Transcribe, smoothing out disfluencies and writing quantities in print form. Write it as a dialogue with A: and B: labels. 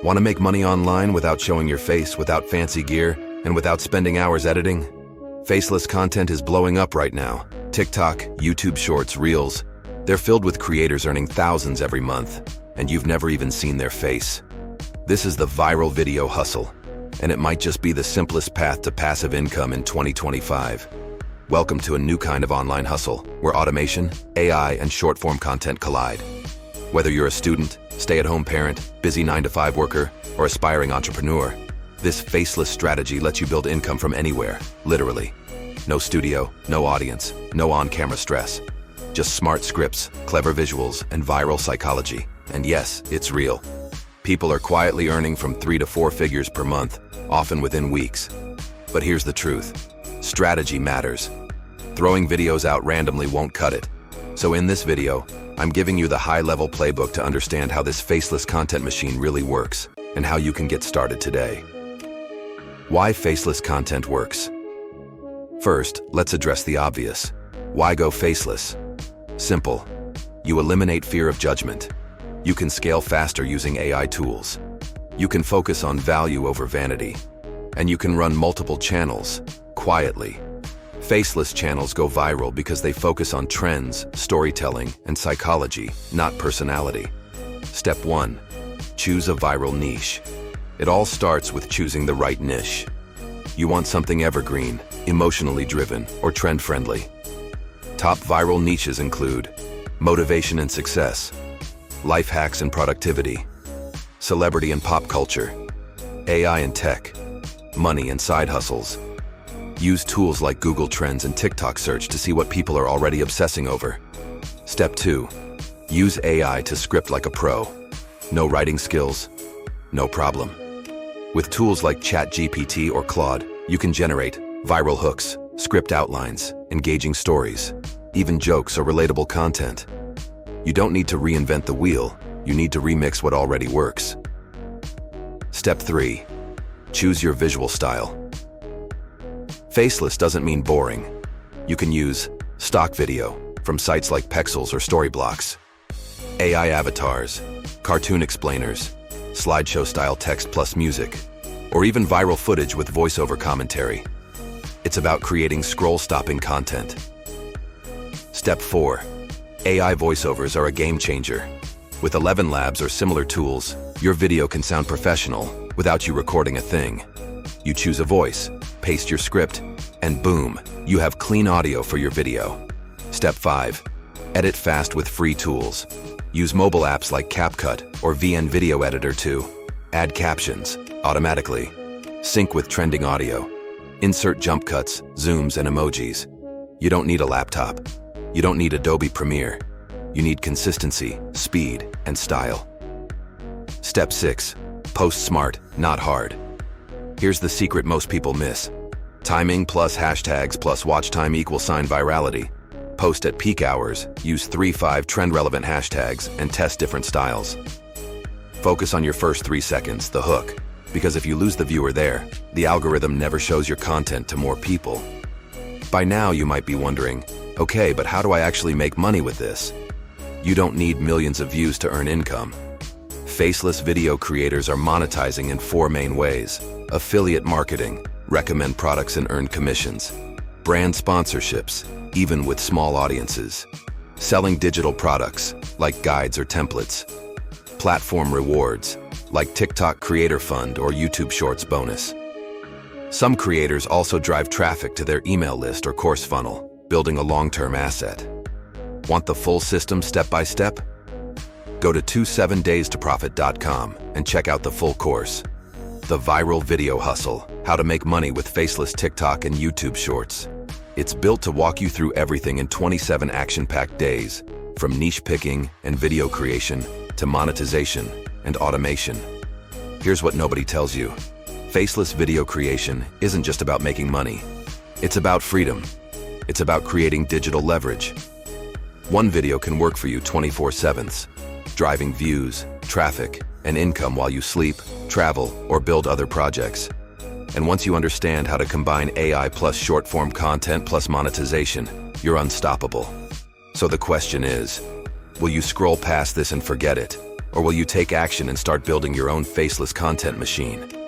A: Want to make money online without showing your face, without fancy gear, and without spending hours editing? Faceless content is blowing up right now. TikTok, YouTube Shorts, Reels, they're filled with creators earning thousands every month, and you've never even seen their face. This is the viral video hustle, and it might just be the simplest path to passive income in 2025. Welcome to a new kind of online hustle, where automation, AI, and short-form content collide. Whether you're a student, stay-at-home parent, busy 9-to-5 worker, or aspiring entrepreneur, this faceless strategy lets you build income from anywhere, literally. No studio, no audience, no on-camera stress. Just smart scripts, clever visuals, and viral psychology. And yes, it's real. People are quietly earning from 3 to 4 figures per month, often within weeks. But here's the truth. Strategy matters. Throwing videos out randomly won't cut it. So in this video, I'm giving you the high-level playbook to understand how this faceless content machine really works and how you can get started today. Why faceless content works. First, let's address the obvious. Why go faceless? Simple. You eliminate fear of judgment. You can scale faster using AI tools. You can focus on value over vanity. And you can run multiple channels, quietly. Faceless channels go viral because they focus on trends, storytelling, and psychology, not personality. Step 1. Choose a viral niche. It all starts with choosing the right niche. You want something evergreen, emotionally driven, or trend-friendly. Top viral niches include motivation and success, life hacks and productivity, celebrity and pop culture, AI and tech, money and side hustles. Use tools like Google Trends and TikTok search to see what people are already obsessing over. Step 2. Use AI to script like a pro. No writing skills? No problem. With tools like ChatGPT or Claude, you can generate viral hooks, script outlines, engaging stories, even jokes or relatable content. You don't need to reinvent the wheel, you need to remix what already works. Step 3. Choose your visual style. Faceless doesn't mean boring. You can use stock video from sites like Pexels or Storyblocks, AI avatars, cartoon explainers, slideshow-style text plus music, or even viral footage with voiceover commentary. It's about creating scroll-stopping content. Step 4. AI voiceovers are a game changer. With 11 Labs or similar tools, your video can sound professional without you recording a thing. You choose a voice, paste your script, and boom, you have clean audio for your video. Step 5. Edit fast with free tools. Use mobile apps like CapCut or VN Video Editor to add captions automatically, sync with trending audio, insert jump cuts, zooms, and emojis. You don't need a laptop. You don't need Adobe Premiere. You need consistency, speed, and style. Step 6. Post smart, not hard. Here's the secret most people miss. Timing plus hashtags plus watch time equals virality. Post at peak hours, use 3-5 trend-relevant hashtags, and test different styles. Focus on your first 3 seconds, the hook, because if you lose the viewer there, the algorithm never shows your content to more people. By now you might be wondering, okay, but how do I actually make money with this? You don't need millions of views to earn income. Faceless video creators are monetizing in 4 main ways. Affiliate marketing, recommend products and earn commissions. Brand sponsorships, even with small audiences. Selling digital products, like guides or templates. Platform rewards, like TikTok Creator Fund or YouTube Shorts bonus. Some creators also drive traffic to their email list or course funnel, building a long-term asset. Want the full system step-by-step? Go to 27daystoprofit.com and check out the full course. The Viral Video Hustle, How to Make Money with Faceless TikTok and YouTube Shorts. It's built to walk you through everything in 27 action-packed days, from niche picking and video creation to monetization and automation. Here's what nobody tells you. Faceless video creation isn't just about making money. It's about freedom. It's about creating digital leverage. One video can work for you 24/7, driving views, traffic, and income while you sleep, travel, or build other projects. And once you understand how to combine AI plus short-form content plus monetization, you're unstoppable. So the question is, will you scroll past this and forget it? Or will you take action and start building your own faceless content machine?